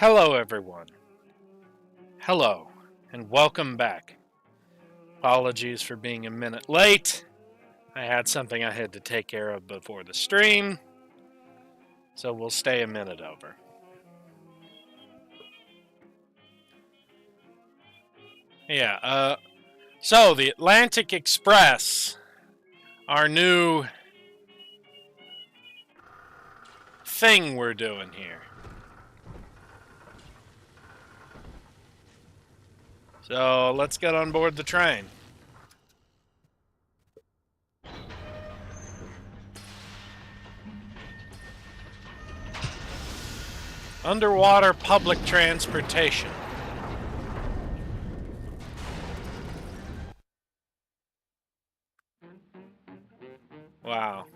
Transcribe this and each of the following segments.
Hello, everyone. Hello, and welcome back. Apologies for being a minute late. I had something I had to take care of before the stream, so we'll stay a minute over. Yeah, so the Atlantic Express, our new thing we're doing here. So let's get on board the train. Underwater public transportation. Wow.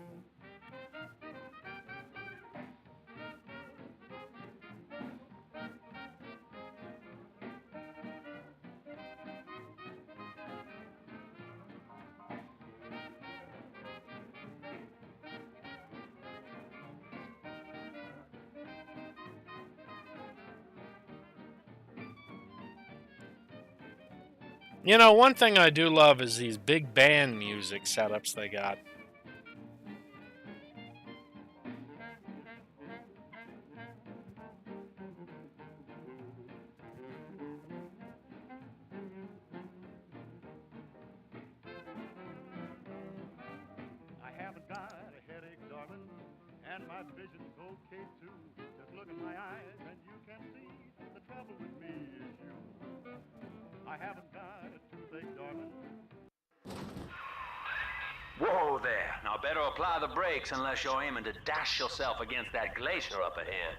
You know, one thing I do love is these big band music setups they got. I haven't got a headache, darling, and my vision's okay too. Just look in my eyes and you can see the trouble with me is you. I haven't got a toothache, darling. Whoa there. Now better apply the brakes unless you're aiming to dash yourself against that glacier up ahead.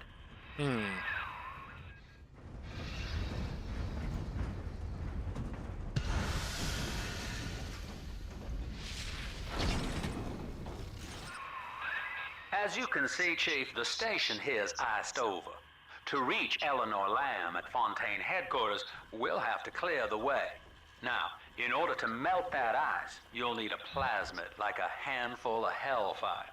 As you can see, Chief, the station here's iced over. To reach Eleanor Lamb at Fontaine headquarters, we'll have to clear the way. Now, in order to melt that ice, you'll need a plasmid, like a handful of hellfire.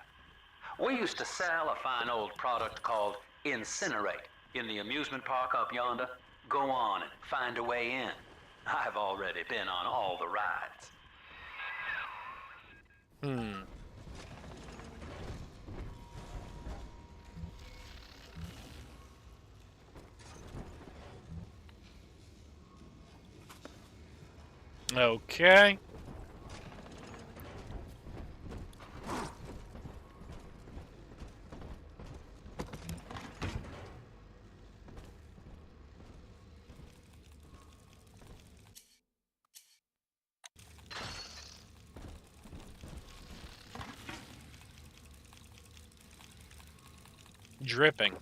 We used to sell a fine old product called Incinerate in the amusement park up yonder. Go on and find a way in. I've already been on all the rides. Okay. Dripping.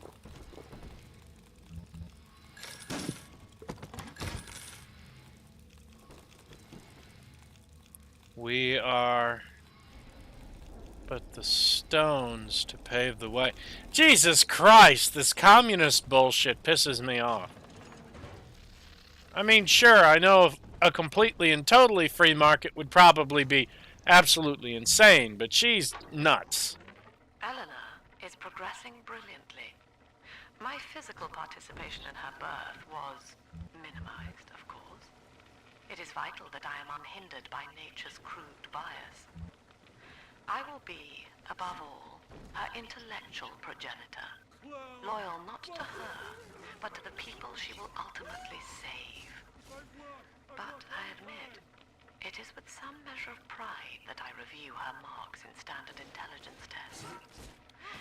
We are but the stones to pave the way. Jesus Christ, this communist bullshit pisses me off. I mean, sure, I know a completely and totally free market would probably be absolutely insane, but she's nuts. Eleanor is progressing brilliantly. My physical participation in her birth was minimized, of course. It is vital that I am unhindered by nature's crude bias. I will be, above all, her intellectual progenitor, loyal not to her, but to the people she will ultimately save. But I admit, it is with some measure of pride that I review her marks in standard intelligence tests.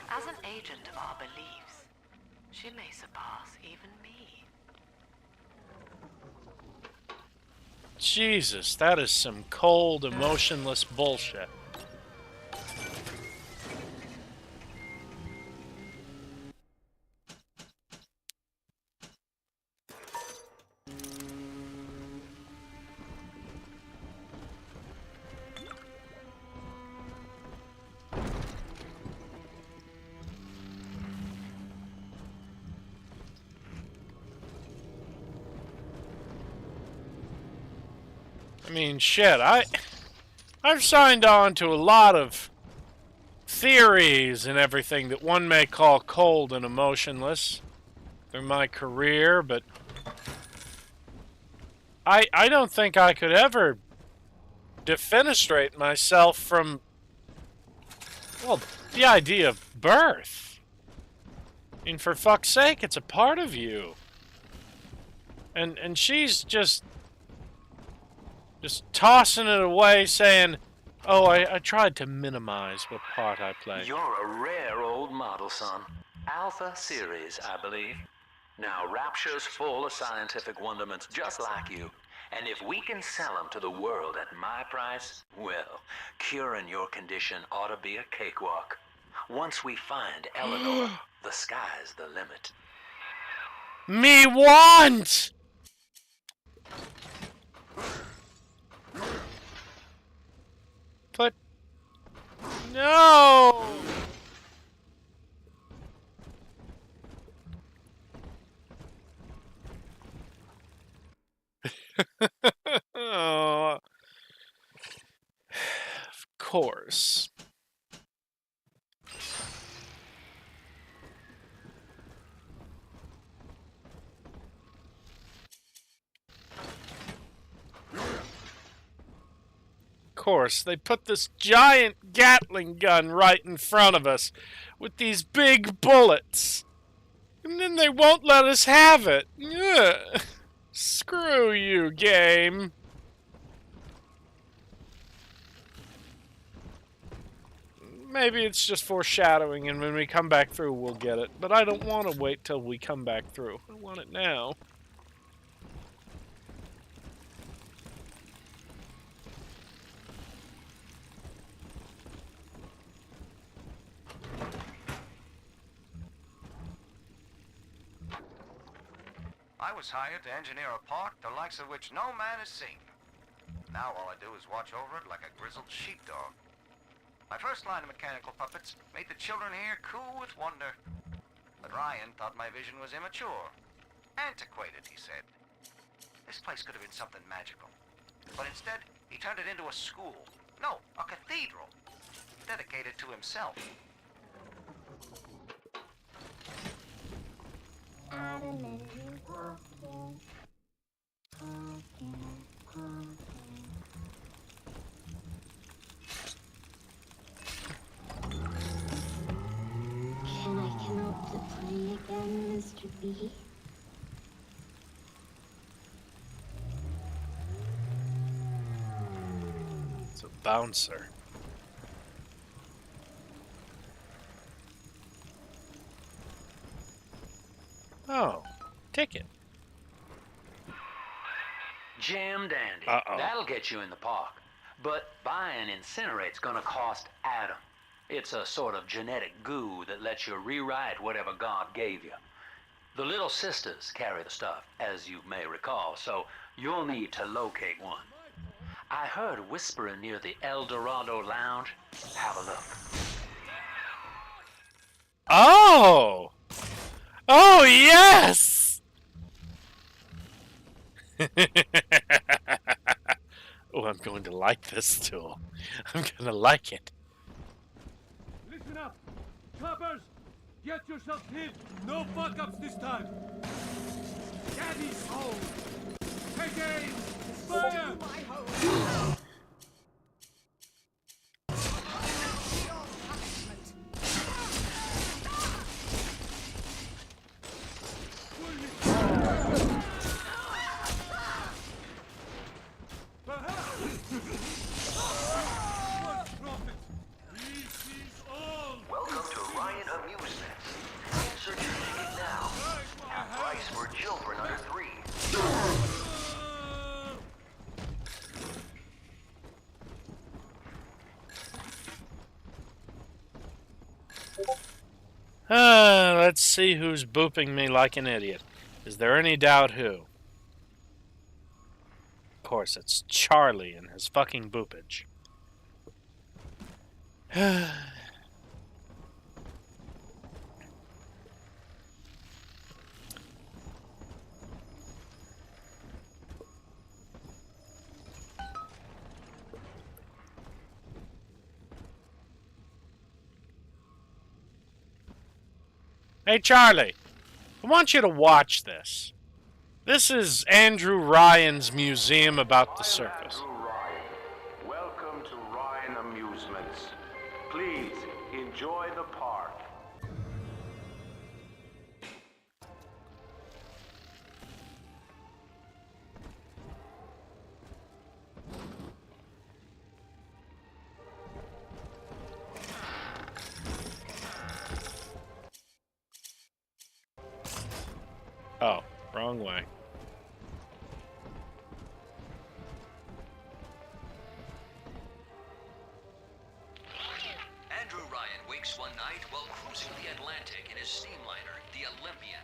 As an agent of our beliefs, she may surpass even me. Jesus, that is some cold, emotionless bullshit. I mean, shit, I've signed on to a lot of theories and everything that one may call cold and emotionless. through my career, but I don't think I could ever defenestrate myself from, well, the idea of birth. I mean, for fuck's sake, it's a part of you. And she's just tossing it away, saying, oh, I tried to minimize what part I played. You're a rare old model, son. Alpha series, I believe. Now, Rapture's full of scientific wonderments just like you. And if we can sell them to the world at my price, well, curing your condition ought to be a cakewalk. Once we find Eleanor, the sky's the limit. Me want! But no! Oh. Of course. Of course, they put this giant Gatling gun right in front of us with these big bullets. And then they won't let us have it. Ugh. Screw you, game. Maybe it's just foreshadowing, and when we come back through, we'll get it. But I don't want to wait till we come back through. I want it now. I was hired to engineer a park the likes of which no man has seen. Now all I do is watch over it like a grizzled sheepdog. My first line of mechanical puppets made the children here coo with wonder. But Ryan thought my vision was immature. Antiquated, he said. This place could have been something magical. But instead, he turned it into a school. No, a cathedral. Dedicated to himself. Can I come out to play again, Mr. B? It's a bouncer. Oh, ticket. Jam dandy. Uh-oh. That'll get you in the park. But buying Incinerate's gonna cost Adam. It's a sort of genetic goo that lets you rewrite whatever God gave you. The Little Sisters carry the stuff, as you may recall, so you'll need to locate one. I heard whispering near the El Dorado Lounge. Have a look. Oh! Oh, yes! Oh, I'm going to like this tool. I'm going to like it. Listen up! Coppers! Get yourself hid! No fuck-ups this time! Daddy's home! Take aim! Fire! Welcome to Ryan Amusements. Insert your ticket now. Half price for children under 3. Let's see who's booping me like an idiot. Is there any doubt who? Of course, it's Charlie and his fucking boopage. Hey, Charlie. I want you to watch this. This is Andrew Ryan's museum about the surface. Andrew Ryan. Welcome to Ryan Amusements. Please enjoy the park. Oh, wrong way. Andrew Ryan wakes one night while cruising the Atlantic in his steamliner, the Olympian.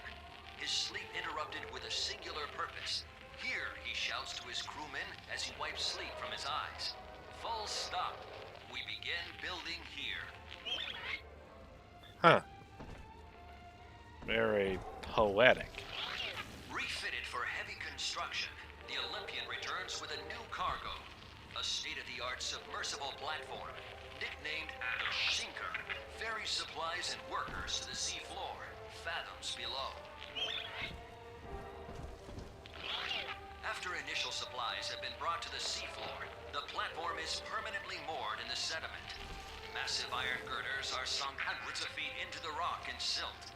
His sleep interrupted with a singular purpose. Here, he shouts to his crewmen as he wipes sleep from his eyes. Full stop. We begin building here. Huh. Very poetic. Refitted for heavy construction, the Olympian returns with a new cargo. A state-of-the-art submersible platform, nicknamed the Sinker, ferries supplies and workers to the sea floor, fathoms below. After initial supplies have been brought to the seafloor, the platform is permanently moored in the sediment. Massive iron girders are sunk hundreds of feet into the rock and silt.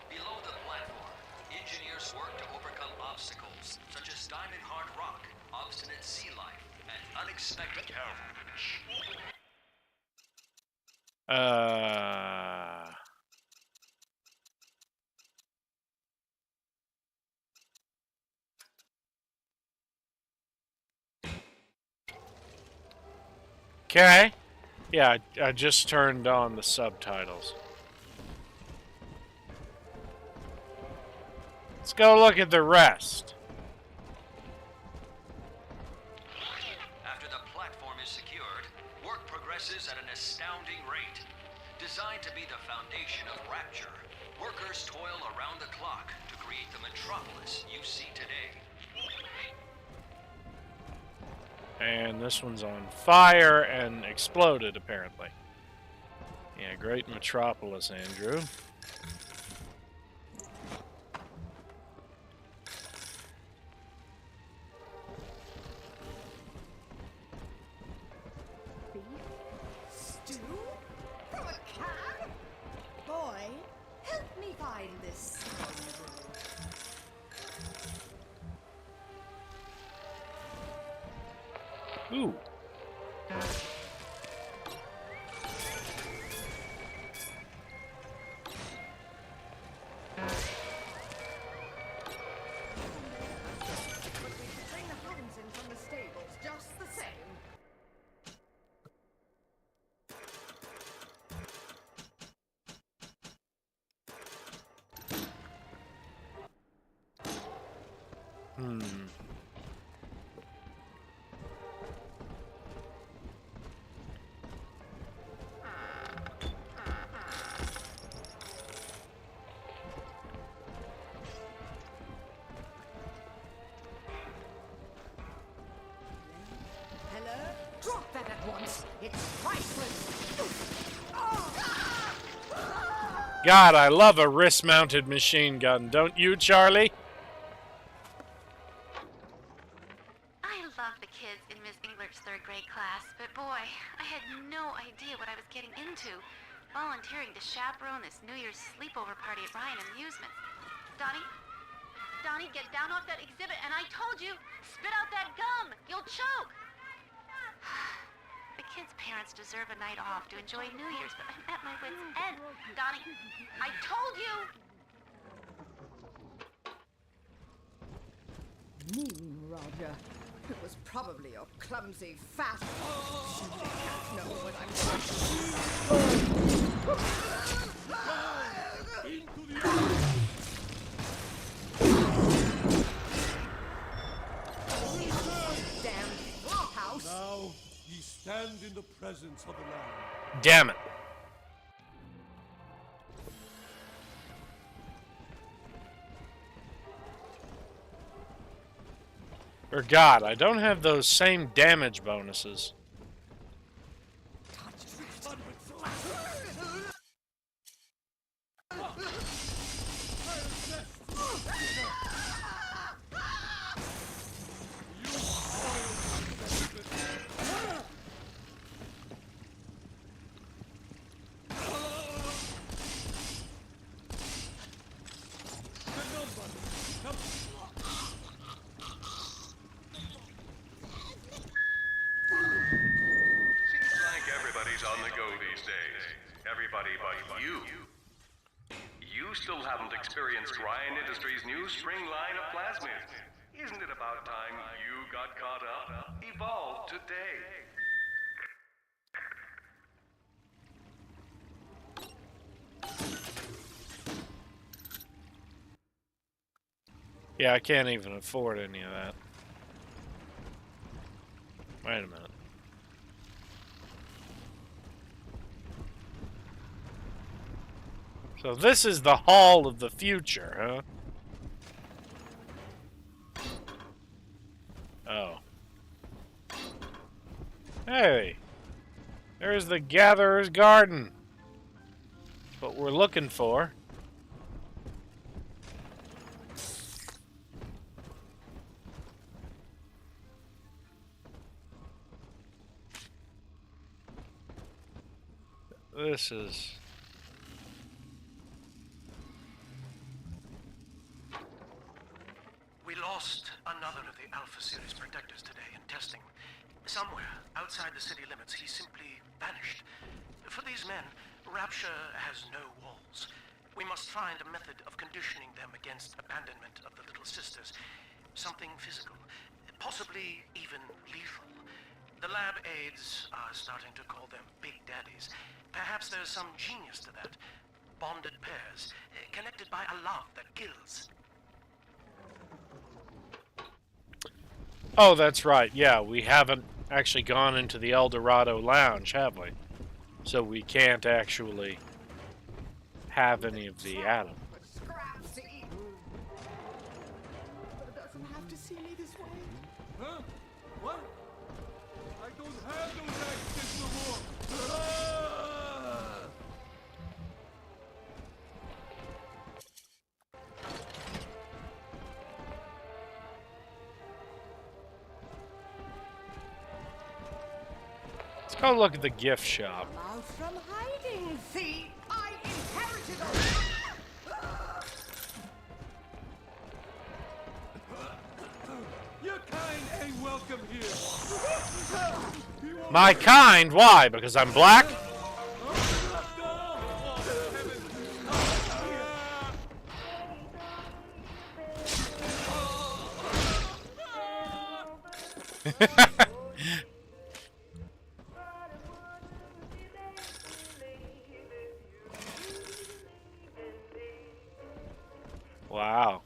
Below the platform, engineers work to overcome obstacles such as diamond-hard rock, obstinate sea life, and unexpected terror. Okay. Yeah, I just turned on the subtitles. Let's go look at the rest. After the platform is secured, work progresses at an astounding rate. Designed to be the foundation of Rapture, workers toil around the clock to create the metropolis you see today. And this one's on fire and exploded, apparently. Yeah, great metropolis, Andrew. Stew? From a can? Boy, help me find this scoundrel. Ooh. But we should bring the hounds in from the stables just the same. Hello? Drop that at once. It's priceless. God, I love a wrist-mounted machine gun, don't you, Charlie? I love the kids in Miss English third grade class, but boy, I had no idea what I was getting into. Volunteering to chaperone this New Year's sleepover party at Ryan Amusements. Donnie, get down off that exhibit, and I told you, spit out that gum! You'll choke! The kids' parents deserve a night off to enjoy New Year's, but I'm at my wit's end. Donnie, I told you! Mean, Roger. It was probably your clumsy, fat... You can't know what Damn flophouse! Now, ye stand in the presence of the Lamb. Damn it. Or God, I don't have those same damage bonuses. on the go these days. Everybody but you. You still haven't experienced Ryan Industries' new spring line of plasmids. Isn't it about time you got caught up? Evolve today. Yeah, I can't even afford any of that. Wait a minute. So this is the Hall of the Future, huh? Oh. Hey! There's the Gatherer's Garden. That's what we're looking for. This is... We lost another of the Alpha Series protectors today in testing. Somewhere outside the city limits, he simply vanished. For these men, Rapture has no walls. We must find a method of conditioning them against abandonment of the Little Sisters. Something physical, possibly even lethal. The lab aides are starting to call them Big Daddies. Perhaps there's some genius to that. Bonded pairs, connected by a love that kills. Oh, that's right. Yeah, we haven't actually gone into the El Dorado Lounge, have we? So we can't actually have any of the atoms. Scraps to eat. But it doesn't have to see me this way. Huh? What? I don't have those accents no more. Ah! Let's go look at the gift shop. Out from hiding, see? I inherited all. Your kind ain't welcome here. My kind? Why? Because I'm black? Wow.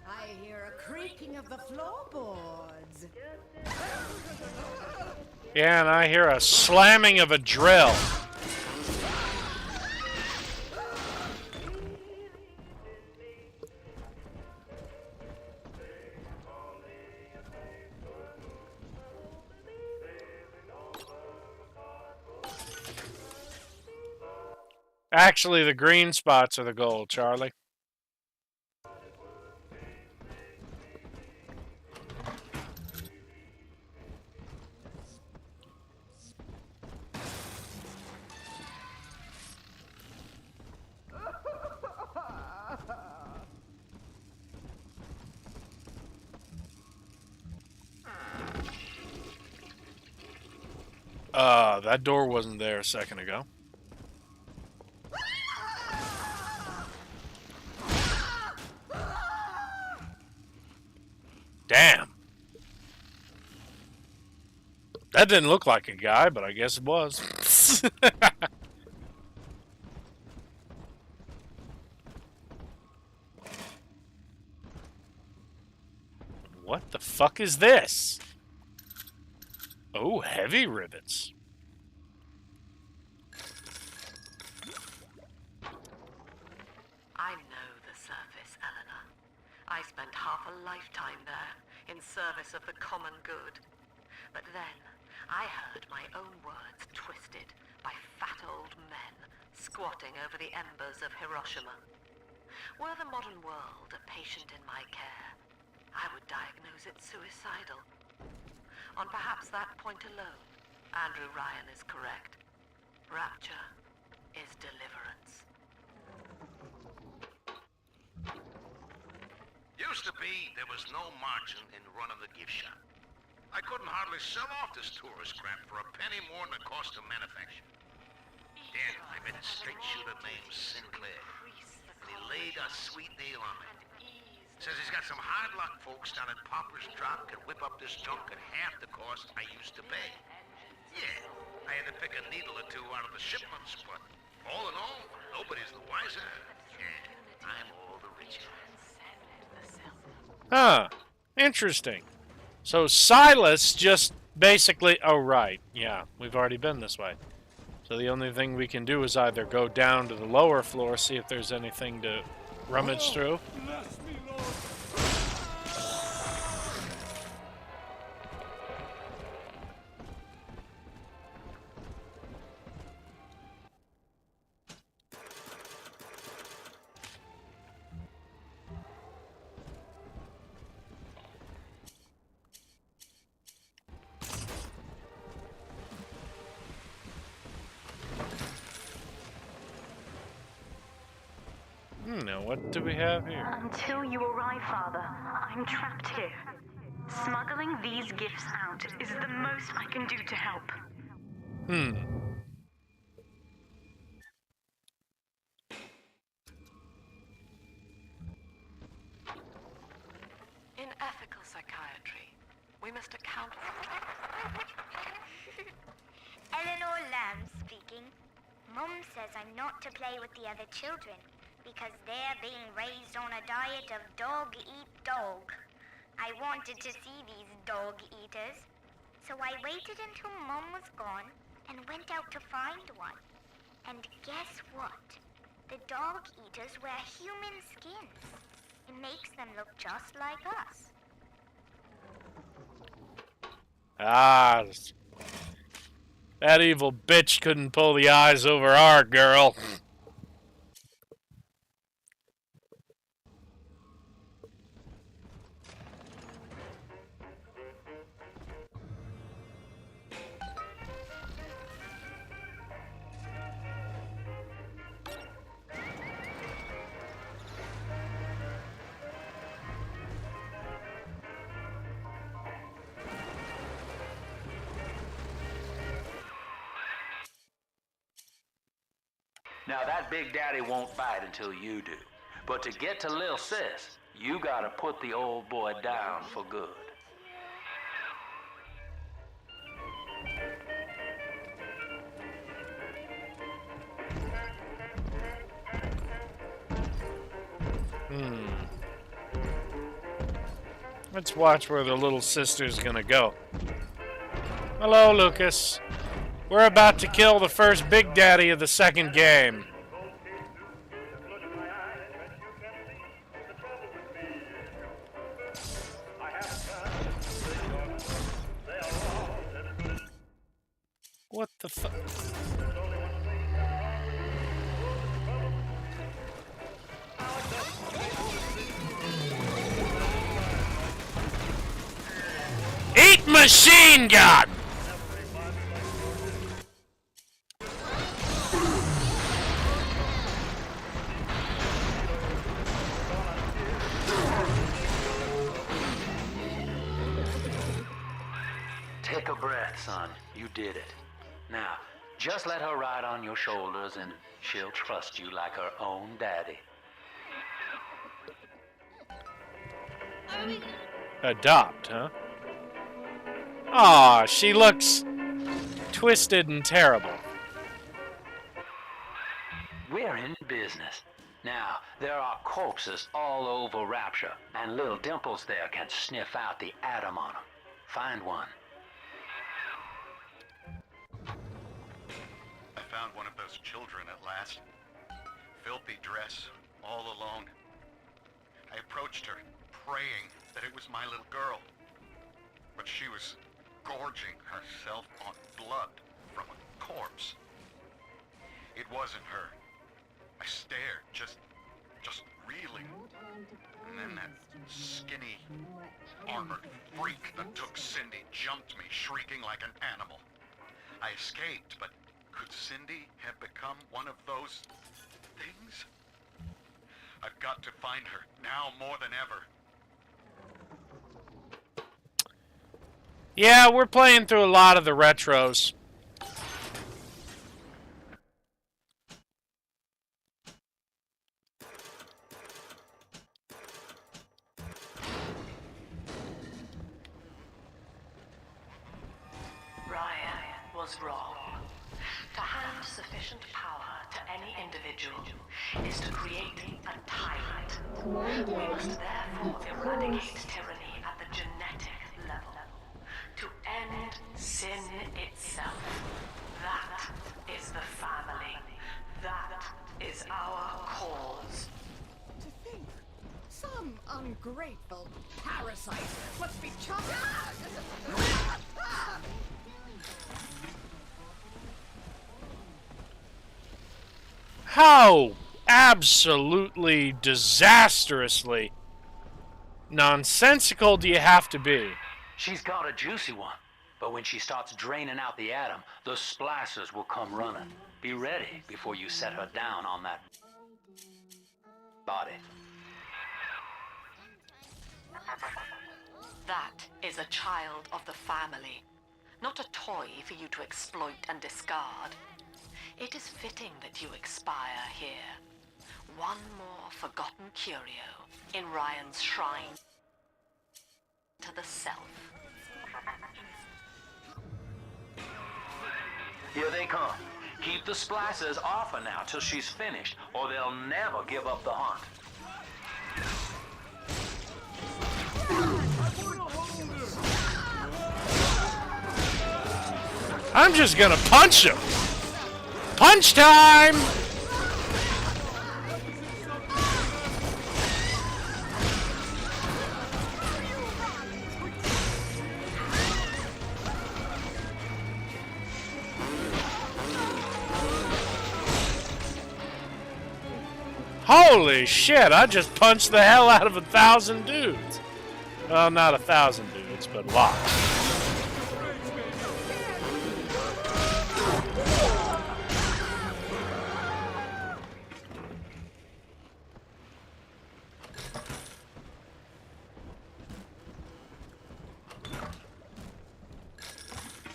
I hear a creaking of the floorboards. Yeah, and I hear a slamming of a drill. Actually, the green spots are the gold, Charlie. That door wasn't there a second ago. Damn. That didn't look like a guy, but I guess it was. What the fuck is this? Oh, heavy rivets. I know the surface, Eleanor. I spent half a lifetime there, in service of the common good. But then, I heard my own words twisted by fat old men squatting over the embers of Hiroshima. Were the modern world a patient in my care, I would diagnose it suicidal. On perhaps that point alone, Andrew Ryan is correct. Rapture is deliverance. Used to be there was no margin in running the gift shop. I couldn't hardly sell off this tourist crap for a penny more than the cost of manufacture. Then I met a straight shooter named Sinclair. And he laid a sweet deal on me. Says he's got some hard luck folks down at Popper's Drop can whip up this junk at half the cost I used to pay. Yeah, I had to pick a needle or two out of the shipments, but all in all, nobody's the wiser. Yeah, I'm all the richer. Huh. Interesting. So Silas just basically... Oh, right. Yeah, we've already been this way. So the only thing we can do is either go down to the lower floor, see if there's anything to rummage through. Bless me, Lord. Now, what do we have here? Until you arrive, Father, I'm trapped here. Smuggling these gifts out is the most I can do to help. Hmm. In ethical psychiatry, we must account for... Eleanor Lamb speaking. Mum says I'm not to play with the other children because they're being raised on a diet of dog-eat-dog. I wanted to see these dog-eaters, so I waited until Mum was gone and went out to find one. And guess what? The dog-eaters wear human skins. It makes them look just like us. Ah, that evil bitch couldn't pull the eyes over our girl. Now that Big Daddy won't bite until you do. But to get to Lil Sis, you gotta put the old boy down for good. Let's watch where the little sister's gonna go. Hello, Lucas. We're about to kill the first Big Daddy of the second game. What the fuck? Eat machine gun! Take a breath, son. You did it. Now, just let her ride on your shoulders and she'll trust you like her own daddy. Adopt, huh? Aw, she looks twisted and terrible. We're in business. Now, there are corpses all over Rapture, and little Dimples there can sniff out the atom on them. Find one. I found one of those children at last. Filthy dress, all alone. I approached her, praying that it was my little girl. but she was gorging herself on blood from a corpse. It wasn't her. I stared, just reeling. And then that skinny, armored freak that took Cindy jumped me, shrieking like an animal. I escaped, but could Cindy have become one of those things? I've got to find her, now more than ever. Yeah, we're playing through a lot of the retros. Ryan was wrong. To hand sufficient power to any individual is to create a tyrant. We must therefore eradicate tyranny at the genetic level. To end sin itself. That is the family. That is our cause. To think, some ungrateful parasite must be chopped. How absolutely disastrously nonsensical do you have to be? She's got a juicy one, but when she starts draining out the atom, the splicers will come running. Be ready before you set her down on that body. That is a child of the family, not a toy for you to exploit and discard. It is fitting that you expire here. One more forgotten curio in Ryan's shrine to the self. Here they come. Keep the splicers off her now till she's finished, or they'll never give up the hunt. I'm just gonna punch him. Punch time! Holy shit, I just punched the hell out of 1,000 dudes. Well, not 1,000 dudes, but lots.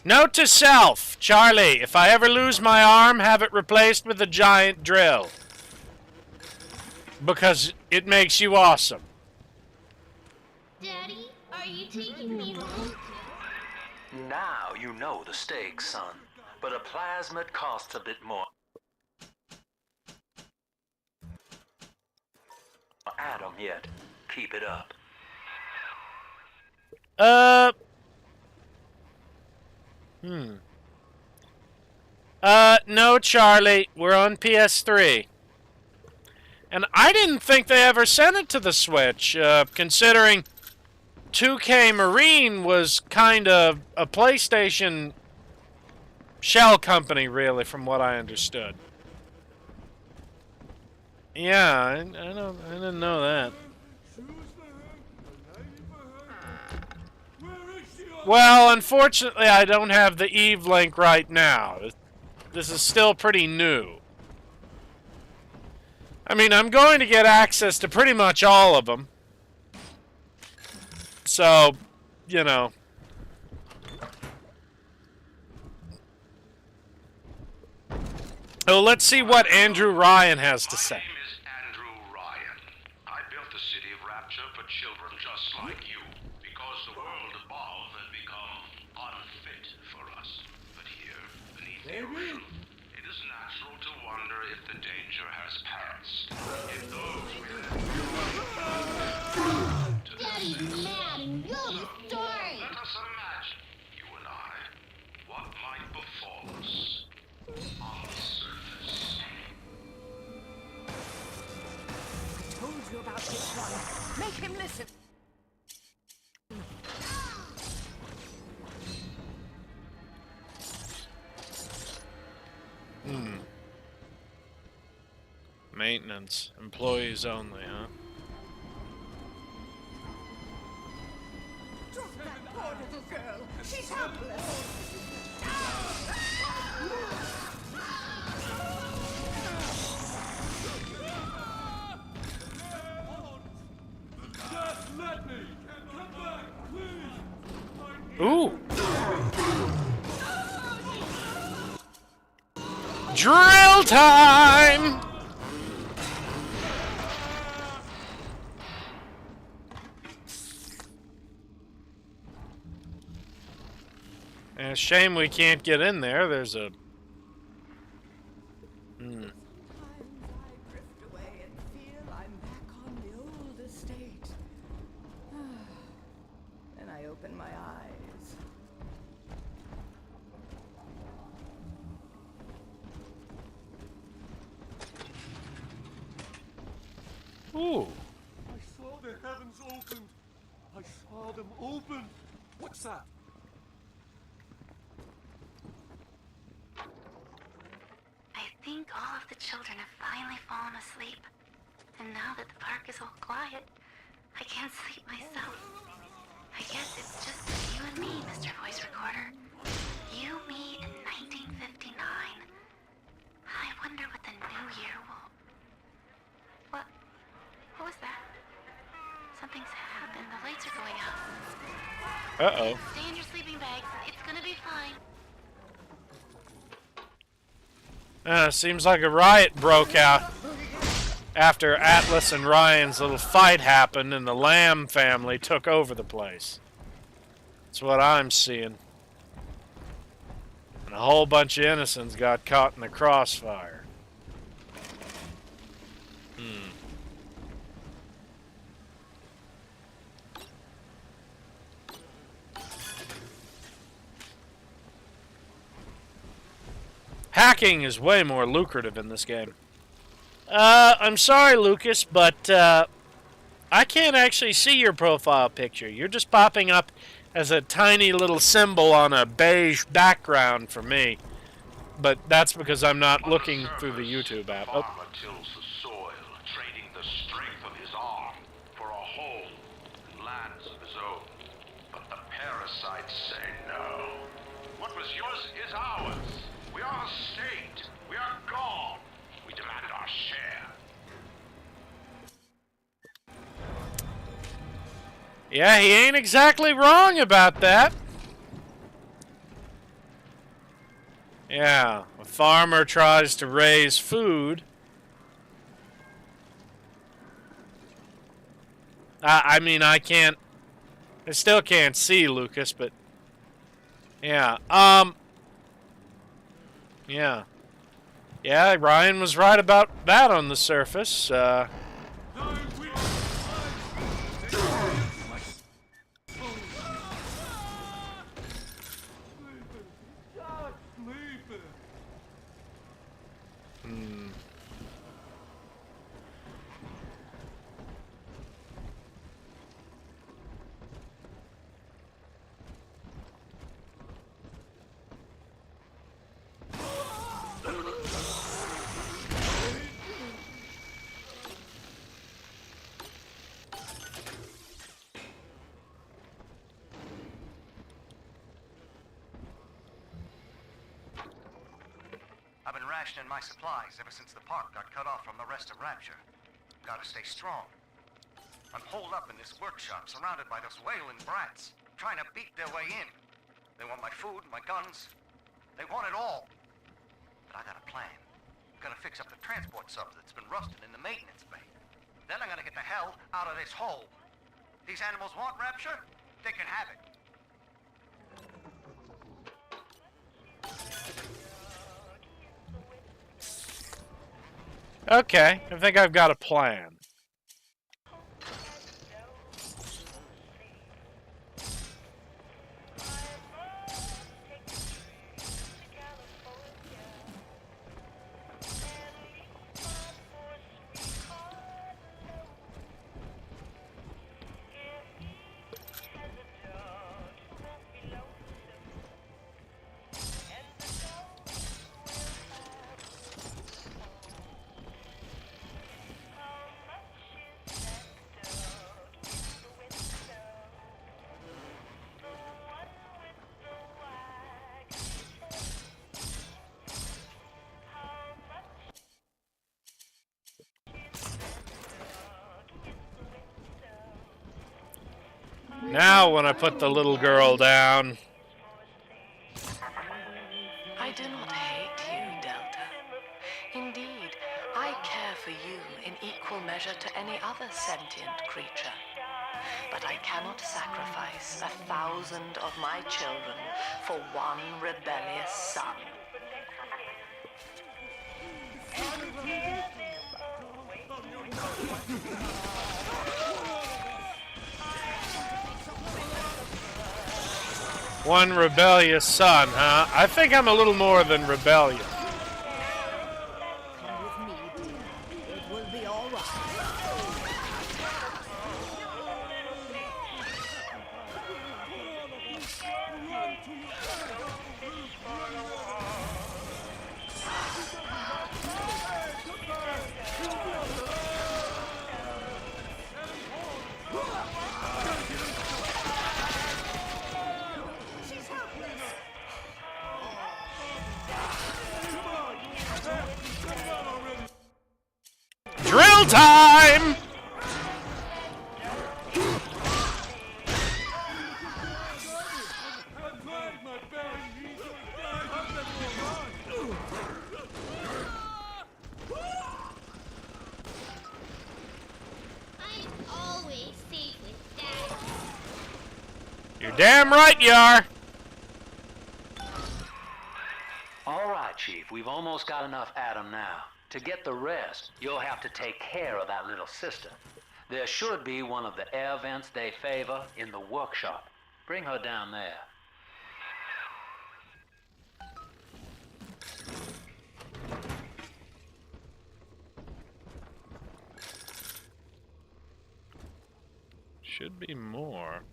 Note to self, Charlie, if I ever lose my arm, have it replaced with a giant drill. Because it makes you awesome. Daddy, are you taking me home? Now you know the stakes, son. But a plasmid costs a bit more. Atom yet. Keep it up. No, Charlie, we're on PS3. And I didn't think they ever sent it to the Switch, considering 2K Marine was kind of a PlayStation shell company, really, from what I understood. Yeah, I didn't know that. Well, unfortunately, I don't have the Eve link right now. This is still pretty new. I mean, I'm going to get access to pretty much all of them. So, you know. Oh, let's see what Andrew Ryan has to say. My name is Andrew Ryan. I built the city of Rapture for children just like you, because the world above had become unfit for us. But here, beneath the ocean, it is natural to wonder if the danger has passed. If those we Daddy's mad and you're the story. Let us imagine, you and I, what might befall us on the surface. I told you about this one. Make him listen. Maintenance. Employees only, huh? Drop that poor little girl. She's helpless. Just let me! Come back, please! Ooh! Drill time! And it's a shame we can't get in there. There's a... Sometimes I drift away and feel I'm back on the old estate. Then I open my eyes. Ooh. I saw the heavens opened. I saw them open. What's that? I think all of the children have finally fallen asleep. And now that the park is all quiet, I can't sleep myself. I guess it's just you and me, Mr. Voice Recorder. You, me, in 1959. I wonder what the new year will... What? What was that? Something's happened. The lights are going out. Uh-oh. Stay in your sleeping bags. It's gonna be fine. Seems like a riot broke out after Atlas and Ryan's little fight happened and the Lamb family took over the place. That's what I'm seeing. And a whole bunch of innocents got caught in the crossfire. Hacking is way more lucrative in this game. I'm sorry, Lucas, but I can't actually see your profile picture. You're just popping up as a tiny little symbol on a beige background for me. But that's because I'm not looking through the YouTube app. Oh. Farmer tills the soil, trading the strength of his arm for a home and lands of his own. But the parasites say no. What was yours is ours. We are a state. We are gone. We demand our share. Yeah, he ain't exactly wrong about that. Yeah, a farmer tries to raise food. I mean, I still can't see Lucas, but yeah, yeah. Yeah, Ryan was right about that on the surface. I've been rationing my supplies ever since the park got cut off from the rest of Rapture. Gotta stay strong. I'm holed up in this workshop, surrounded by those wailing brats, trying to beat their way in. They want my food, my guns. They want it all. But I got a plan. I'm gonna fix up the transport sub that's been rusting in the maintenance bay. Then I'm gonna get the hell out of this hole. These animals want Rapture? They can have it. Okay, I think I've got a plan. Now when I put the little girl down. I do not hate you, Delta. Indeed, I care for you in equal measure to any other sentient creature. But I cannot sacrifice 1,000 of my children for one rebellious son. One rebellious son, huh? I think I'm a little more than rebellious. Come with me, dear. It will be all right. Drill time! I'm always safe with Dad. You're damn right you are. All right, Chief, we've almost got enough Adam now. To get the rest, you'll have to take care of that little sister. There should be one of the air vents they favor in the workshop. Bring her down there. Should be more.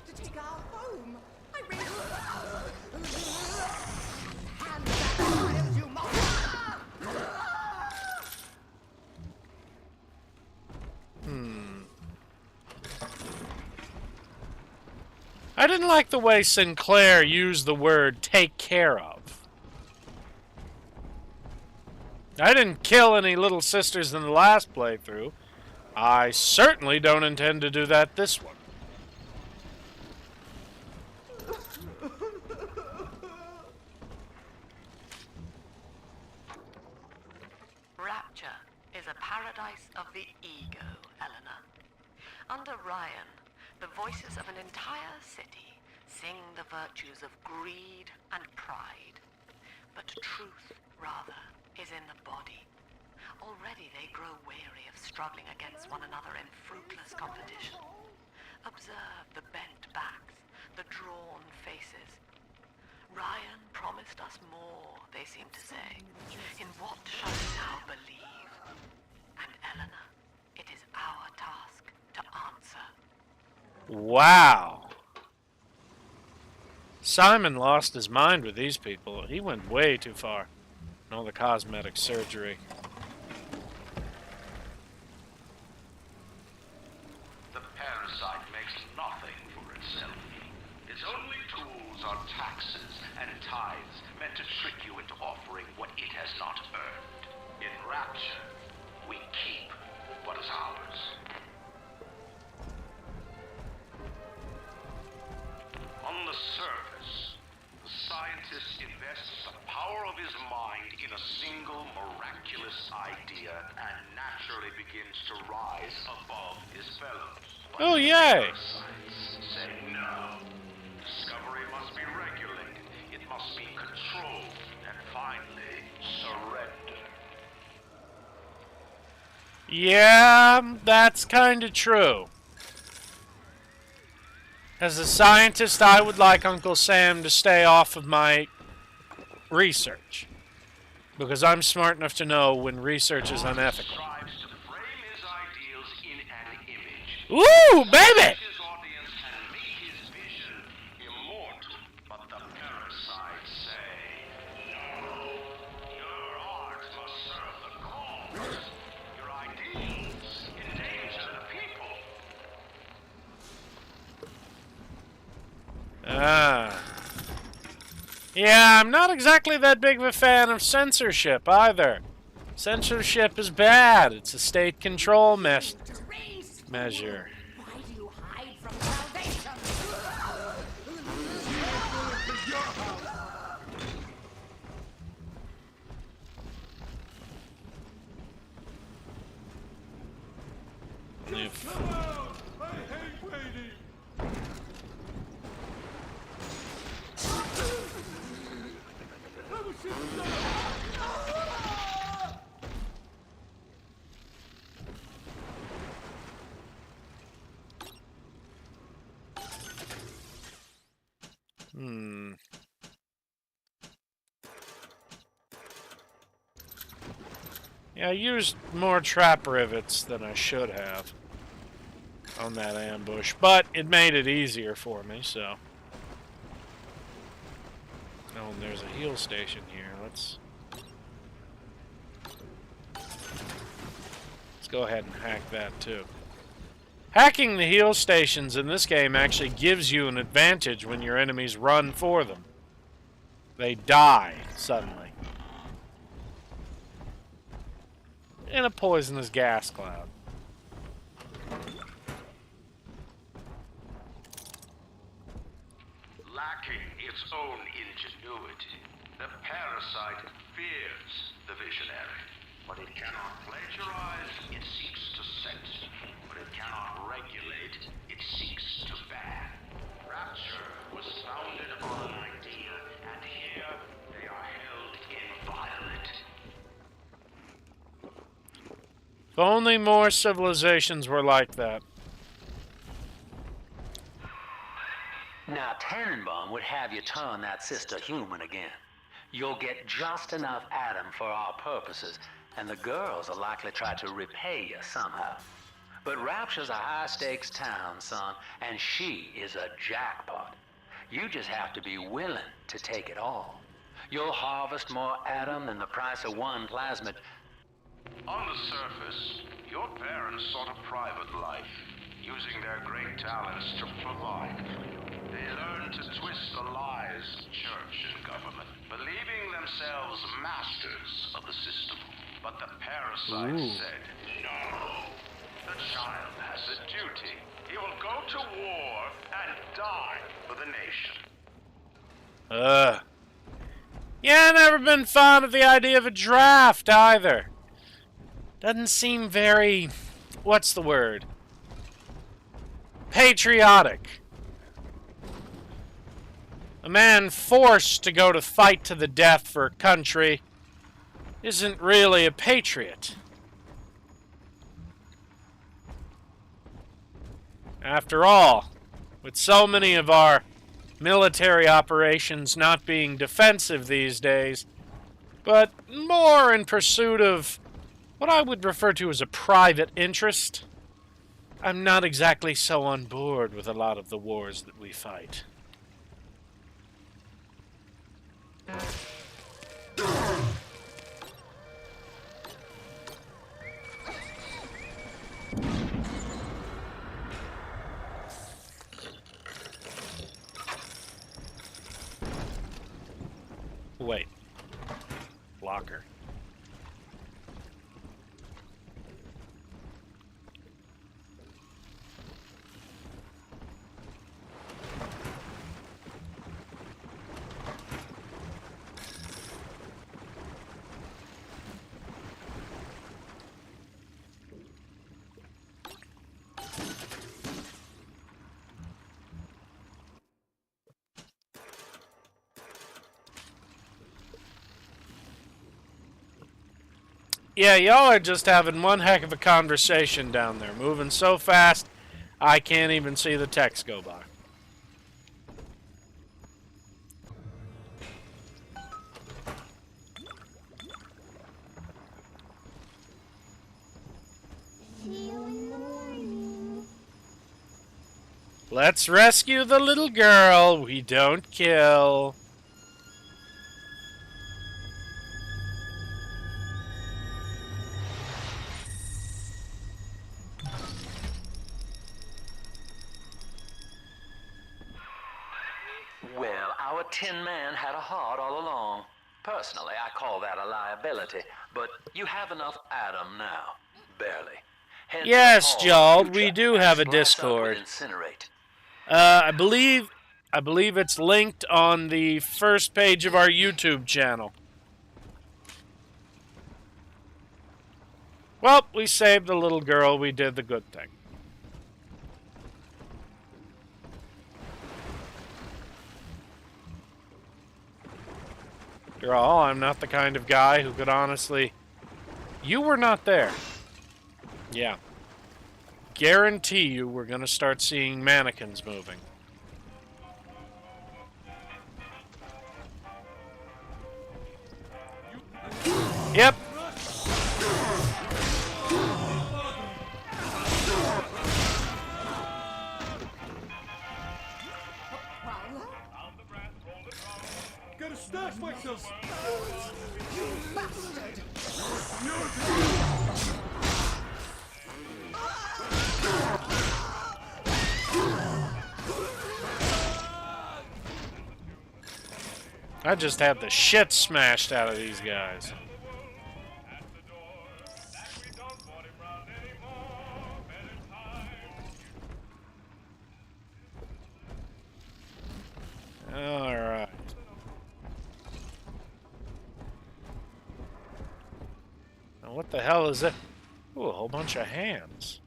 To take our home. I really... Hand back the child, you monster! I didn't like the way Sinclair used the word take care of. I didn't kill any little sisters in the last playthrough. I certainly don't intend to do that this one. Rapture is a paradise of the ego, Eleanor. Under Ryan, the voices of an entire city sing the virtues of greed and pride. But truth, rather, is in the body. Already they grow weary of struggling against one another in fruitless competition. Observe the bent backs, the drawn faces. Ryan promised us more, they seem to say. In what shall we now believe? And Eleanor, it is our task to answer. Wow. Simon lost his mind with these people. He went way too far. And all the cosmetic surgery. The parasite makes nothing for itself. Its only tools are taxes and tithes meant to trick you into offering what it has not earned. In Rapture, we keep what is ours. On the surface, the scientist invests the power of his mind in a single miraculous idea and naturally begins to rise above his fellows. Oh, yay! Parasites say no. Discovery must be regulated. It must be controlled. And finally, surrender. Yeah, that's kind of true. As a scientist, I would like Uncle Sam to stay off of my research. Because I'm smart enough to know when research is unethical. Strives to frame his ideals in an image. Ooh, baby! His audience can make his vision immortal. But the parasites say, no. Your art must serve the cause. Your ideals endanger the people. Yeah, I'm not exactly that big of a fan of censorship either. Censorship is bad. It's a state control measure. Why do you hide from salvation? Come out! I hate waiting! Yeah, I used more trap rivets than I should have on that ambush, but it made it easier for me, so. Oh, and there's a heal station here. Let's go ahead and hack that too. Hacking the heal stations in this game actually gives you an advantage when your enemies run for them. They die suddenly in a poisonous gas cloud. Lacking its own ingenuity, the parasite fears the visionary. But it cannot plagiarize, it seeks to censor. But it cannot regulate, it seeks to ban. Rapture was founded on an idea, and here they are held inviolate. If only more civilizations were like that. Now, Tannenbaum would have you turn that sister human again. You'll get just enough Adam for our purposes, and the girls are likely to try to repay you somehow. But Rapture's a high-stakes town, son, and she is a jackpot. You just have to be willing to take it all. You'll harvest more Adam than the price of one plasmid. On the surface, your parents sought a private life, using their great talents to provide for you. They learned to twist the lies of church and government, believing themselves masters of the system. But the parasite said, no. The child has a duty. He will go to war and die for the nation. Yeah, I've never been fond of the idea of a draft either. Doesn't seem very, what's the word? Patriotic. A man forced to go to fight to the death for a country isn't really a patriot. After all, with so many of our military operations not being defensive these days, but more in pursuit of what I would refer to as a private interest, I'm not exactly so on board with a lot of the wars that we fight. Wait. Locker. Yeah, y'all are just having one heck of a conversation down there, moving so fast I can't even see the text go by. Let's rescue the little girl we don't kill. Well, our Tin Man had a heart all along. Personally, I call that a liability, but you have enough Adam now. Barely. Head to the Yes, hall of Jald, future we do and have a splice up with Discord. Incinerate. I believe it's linked on the first page of our YouTube channel. Well, we saved the little girl. We did the good thing. After all, I'm not the kind of guy who could honestly... You were not there. Yeah. Guarantee you we're going to start seeing mannequins moving. Yep. Gotta stash myself! You bastard! I just had the shit smashed out of these guys. Alright. Now what the hell is it? Ooh, a whole bunch of hands.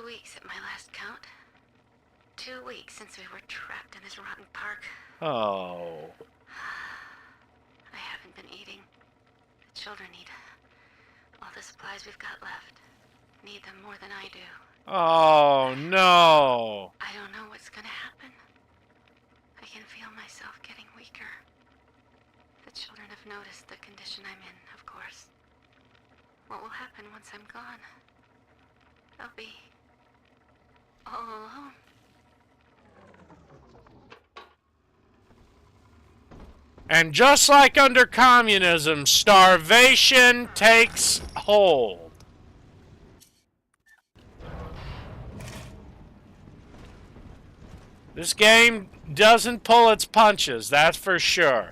Weeks at my last count. 2 weeks since we were trapped in this rotten park. Oh. I haven't been eating. The children need all the supplies we've got left. Need them more than I do. Oh, no. I don't know what's gonna happen. I can feel myself getting weaker. The children have noticed the condition I'm in, of course. What will happen once I'm gone? I'll be all alone. And just like under communism, starvation takes hold. This game doesn't pull its punches, that's for sure.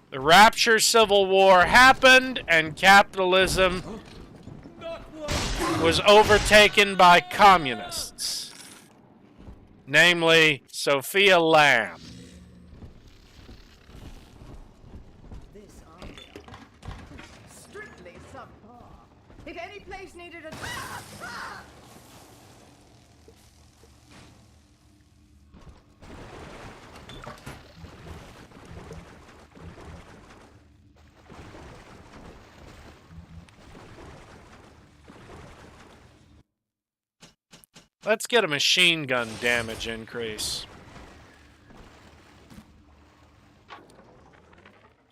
The Rapture Civil War happened, and capitalism was overtaken by communists. Namely, Sofia Lamb. This army, strictly subpar. If any place needed a... Let's get a machine gun damage increase.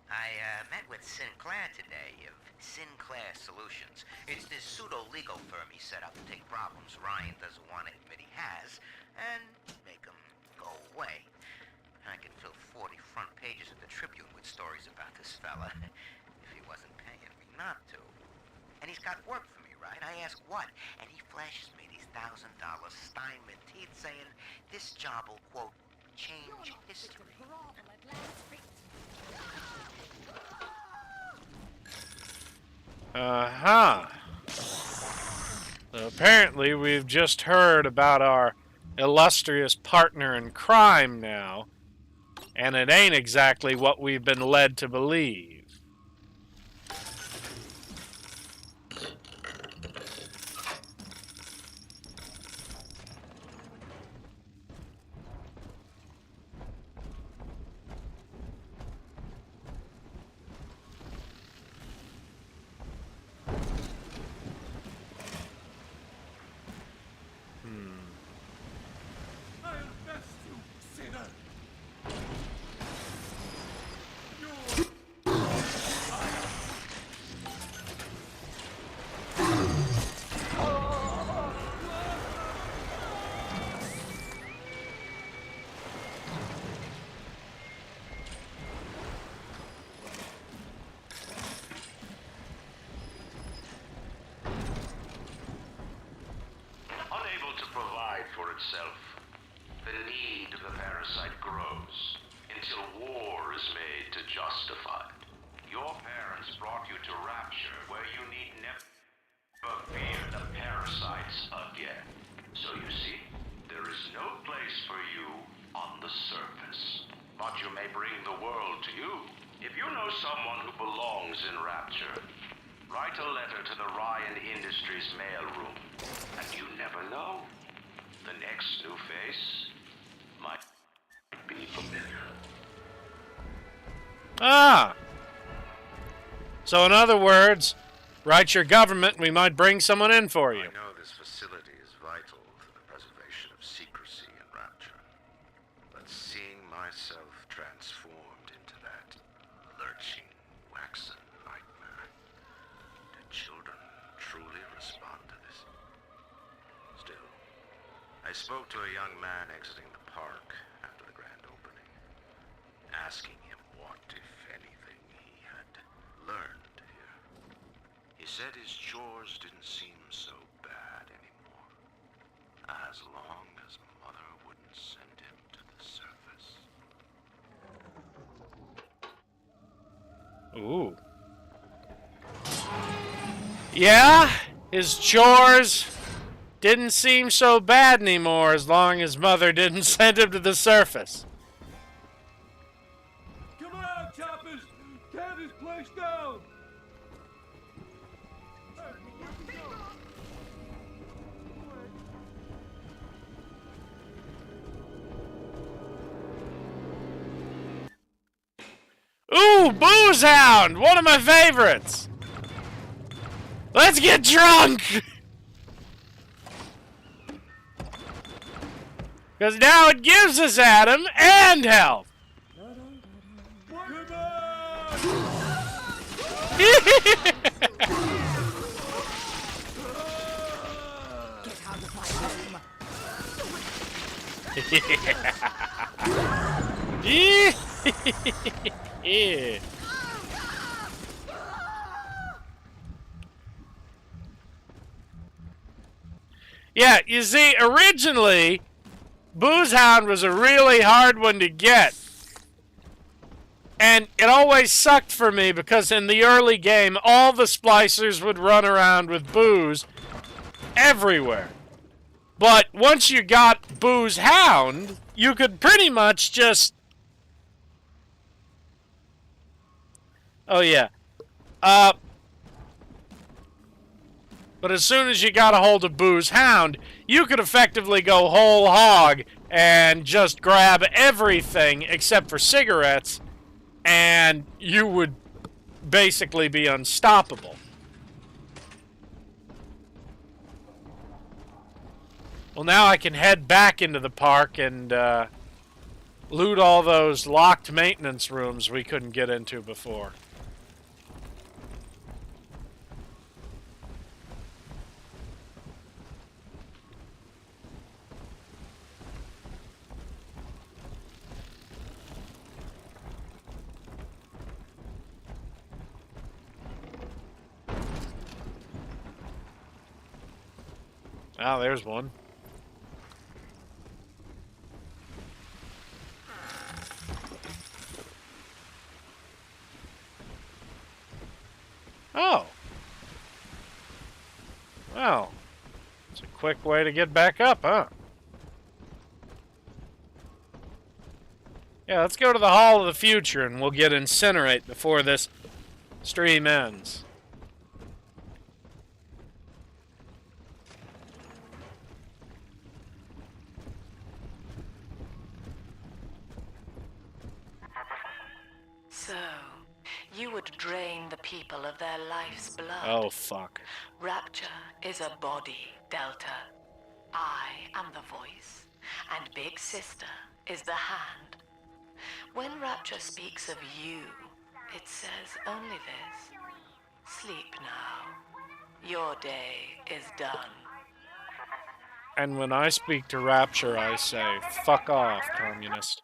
I met with Sinclair today of Sinclair Solutions. It's this pseudo-legal firm he set up to take problems Ryan doesn't want to admit he has and make them go away. I could fill 40 front pages of the Tribune with stories about this fella if he wasn't paying me not to. And he's got work for me, right? I ask what? And he flashes me these $1,000 Steinman teeth saying this job will, quote, change history. Uh-huh. So apparently we've just heard about our illustrious partner in crime now, and it ain't exactly what we've been led to believe. but you may bring the world to you. If you know someone who belongs in Rapture, write a letter to the Ryan Industries mailroom. And you never know. The next new face might be familiar. Ah! So in other words, write your government and we might bring someone in for you. I know this facility is vital to the preservation of secrecy in Rapture. But seeing myself transformed into that lurching, waxen nightmare, do children truly respond to this? Still, I spoke to a young man exiting the park after the grand opening, asking him what, if anything, he had learned here. He said his chores didn't seem so bad anymore, as long as Mother wouldn't send him to the surface. Ooh. Yeah, his chores didn't seem so bad anymore as long as Mother didn't send him to the surface. Come on, choppers! Tear this place down! Ooh, Booze Hound! One of my favorites! Let's get drunk! Because now it gives us Adam and health! Yeah. Yeah, you see, originally, Booze Hound was a really hard one to get. And it always sucked for me because in the early game, all the splicers would run around with booze everywhere. But once you got Booze Hound, you could pretty much just... Oh, yeah. But as soon as you got a hold of Booze Hound, you could effectively go whole hog and just grab everything except for cigarettes, and you would basically be unstoppable. Well, now I can head back into the park and loot all those locked maintenance rooms we couldn't get into before. Oh, there's one. Oh. Well, it's a quick way to get back up, huh? Yeah, let's go to the Hall of the Future and we'll get Incinerate before this stream ends. So, you would drain the people of their life's blood. Oh, fuck. Rapture is a body, Delta. I am the voice, and Big Sister is the hand. When Rapture speaks of you, it says only this. Sleep now. Your day is done. And when I speak to Rapture, I say, fuck off, communist.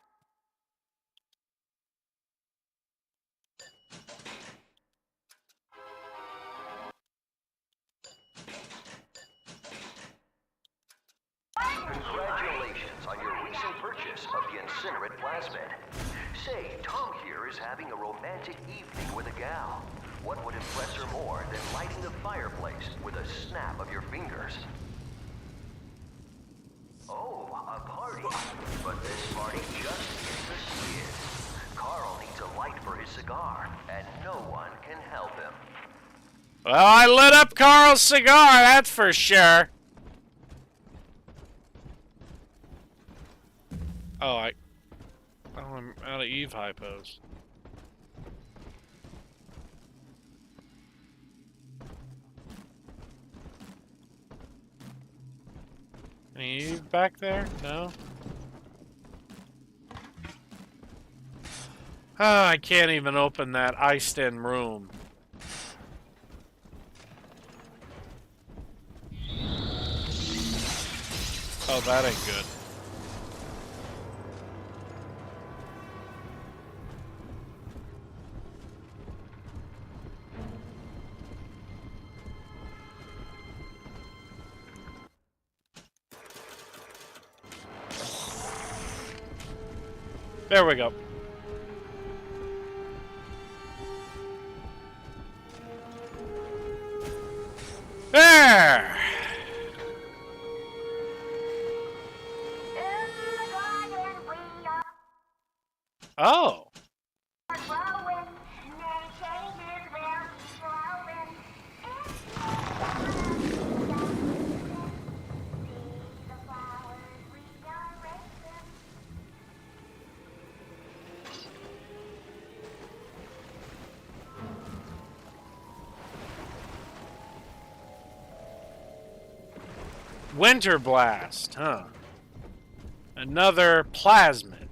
Congratulations on your recent purchase of the Incinerate Plasmid. Say, Tom here is having a romantic evening with a gal. What would impress her more than lighting the fireplace with a snap of your fingers? Oh, a party. But this party just gets a skid. for his cigar, and no one can help him. Well, I lit up Carl's cigar, that's for sure. Oh, I'm out of Eve hypos. Any Eve back there? No? Ah, I can't even open that iced-in room. Oh, that ain't good. There we go. There! Oh. Winter Blast, huh? Another plasmid.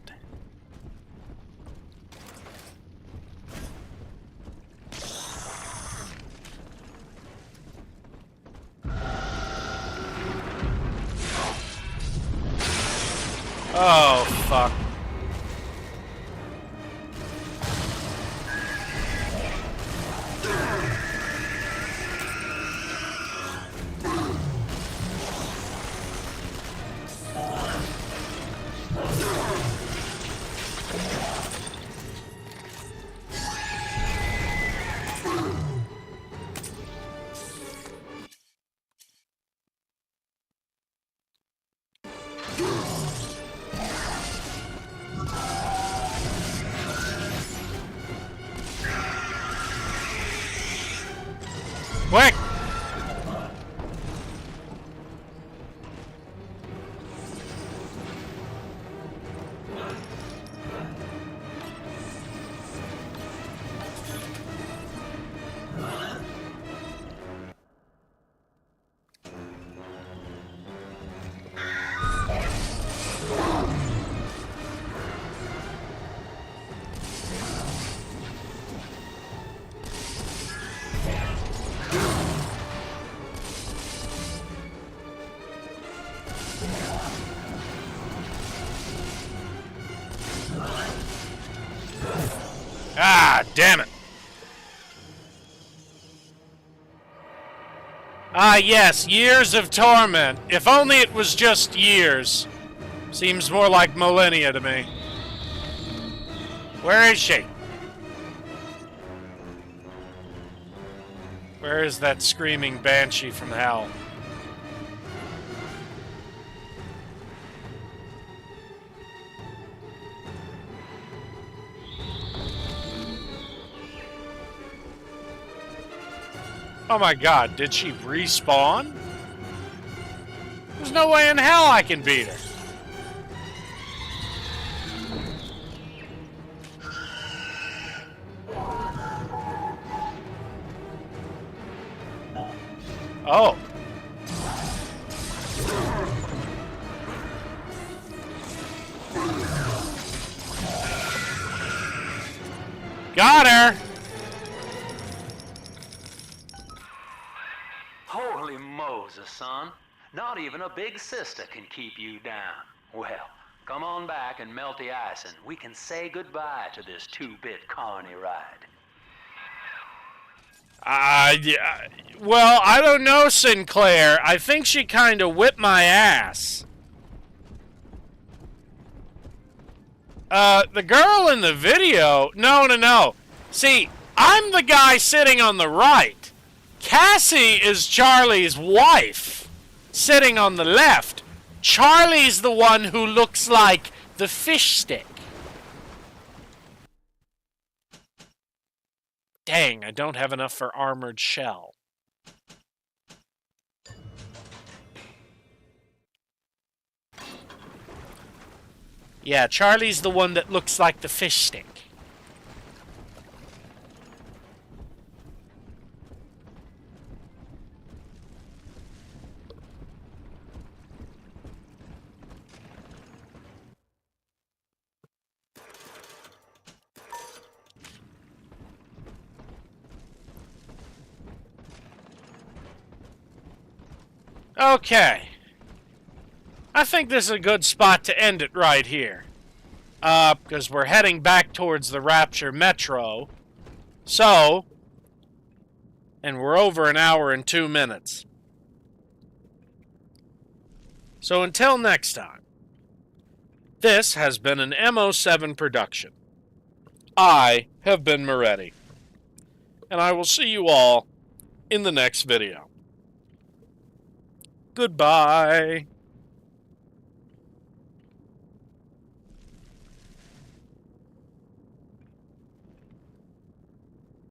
Oh, fuck. Quick! Ah, damn it. Ah, yes, years of torment. If only it was just years. Seems more like millennia to me. Where is she? Where is that screaming banshee from hell? Oh my god, did she respawn? There's no way in hell I can beat her. Oh. Got her! Holy Moses, son. Not even a big sister can keep you down. Well, come on back and melt the ice and we can say goodbye to this two-bit carny ride. Yeah. Well, I don't know, Sinclair. I think she kind of whipped my ass. The girl in the video... No. See, I'm the guy sitting on the right. Cassie is Charlie's wife, sitting on the left. Charlie's the one who looks like the fish stick. Dang, I don't have enough for armored shell. Yeah, Charlie's the one that looks like the fish stick. Okay. I think this is a good spot to end it right here. Because we're heading back towards the Rapture Metro. So, and we're over an hour and 2 minutes. So until next time, this has been an MO7 production. I have been Moretti, and I will see you all in the next video. Goodbye.